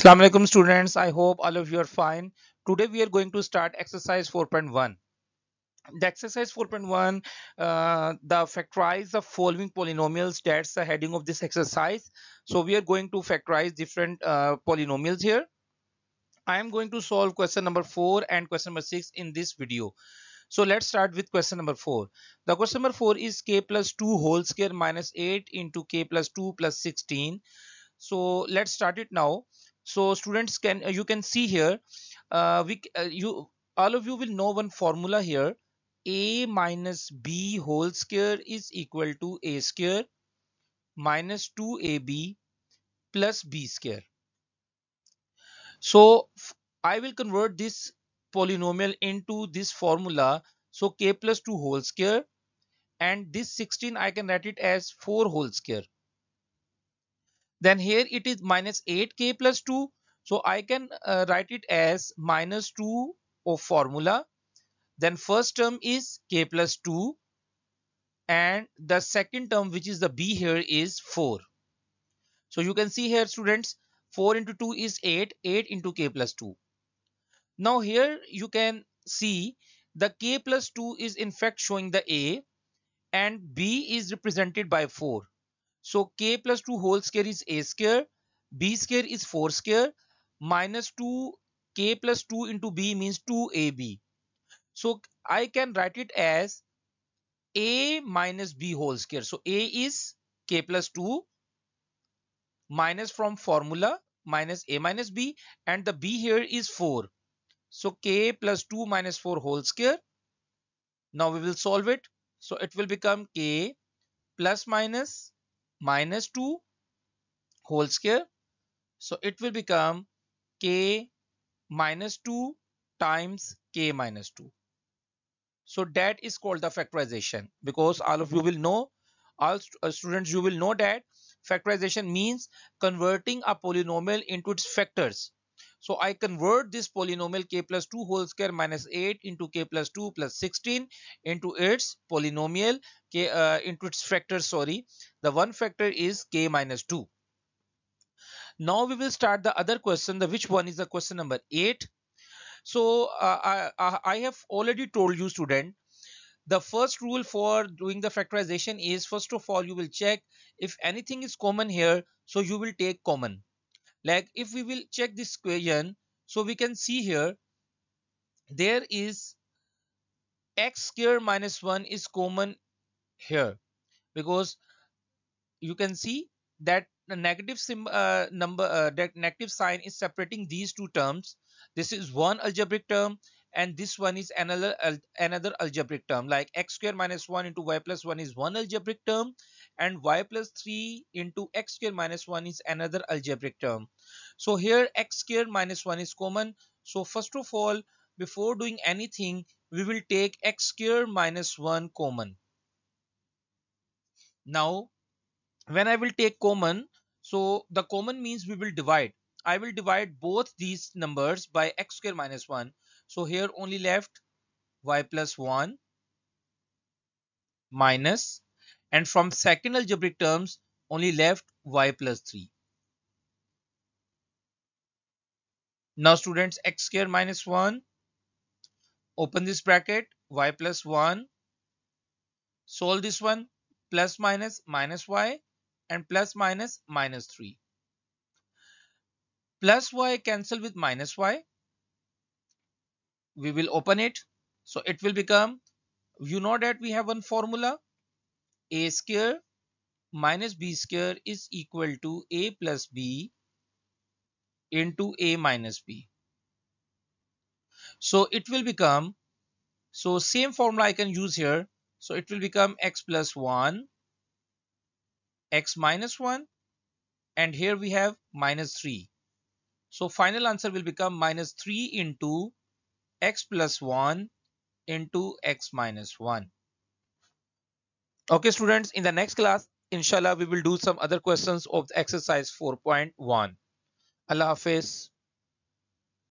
Assalamu alaikum students. I hope all of you are fine. Today we are going to start exercise 4.1. The exercise 4.1, the factorize the following polynomials. That's the heading of this exercise. So we are going to factorize different polynomials here. I am going to solve question number 4 and question number 6 in this video. So let's start with question number 4. The question number 4 is k plus 2 whole square minus 8 into k plus 2 plus 16. So let's start it now. So students, can you can see here, we you all of you will know one formula here. A minus b whole square is equal to a square minus 2ab plus b square. So I will convert this polynomial into this formula. So k plus 2 whole square, and this 16 I can write it as 4 whole square. Then here it is minus 8k plus 2. So I can write it as minus 2 of formula. Then first term is k plus 2, and the second term, which is the b here, is 4. So you can see here students, 4 into 2 is 8, 8 into k plus 2. Now here you can see the k plus 2 is in fact showing the a, and b is represented by 4. So k plus 2 whole square is a square, b square is 4 square, minus 2 k plus 2 into b means 2ab. So I can write it as a minus b whole square. So a is k plus 2 minus from formula minus a minus b, and the b here is 4. So k plus 2 minus 4 whole square. Now we will solve it. So it will become k plus minus minus 2 whole square. So it will become k minus 2 times k minus 2. So that is called the factorization, because all of you will know, all students, you will know that factorization means converting a polynomial into its factors. So I convert this polynomial k plus 2 whole square minus 8 into k plus 2 plus 16 into its polynomial k, into its factor. Sorry, the one factor is k minus 2. Now we will start the other question, the which one is the question number 8. So I have already told you student, the first rule for doing the factorization is, first of all, you will check if anything is common here, so you will take common. Like if we will check this equation, so we can see here there is x square minus 1 is common here, because you can see that the negative that negative sign is separating these two terms. This is one algebraic term, and this one is another algebraic term. Like x square minus 1 into y plus 1 is one algebraic term, and y plus 3 into x square minus 1 is another algebraic term. So here x square minus 1 is common. So first of all, before doing anything, we will take x square minus 1 common. Now when I will take common, so the common means we will divide. I will divide both these numbers by x square minus 1. So here only left y plus 1 minus, and from second algebraic terms only left y plus 3. Now students, x square minus 1, open this bracket, y plus 1, solve this one, plus minus minus y, and plus minus minus 3. Plus y cancel with minus y. We will open it. So it will become, you know that we have one formula, a square minus b square is equal to a plus b into a minus b. So it will become, so same formula I can use here. So it will become x plus 1, x minus 1, and here we have minus 3. So final answer will become minus 3 into x plus 1 into x minus 1. Okay students, in the next class, inshallah, we will do some other questions of the exercise 4.1. Allah Hafiz.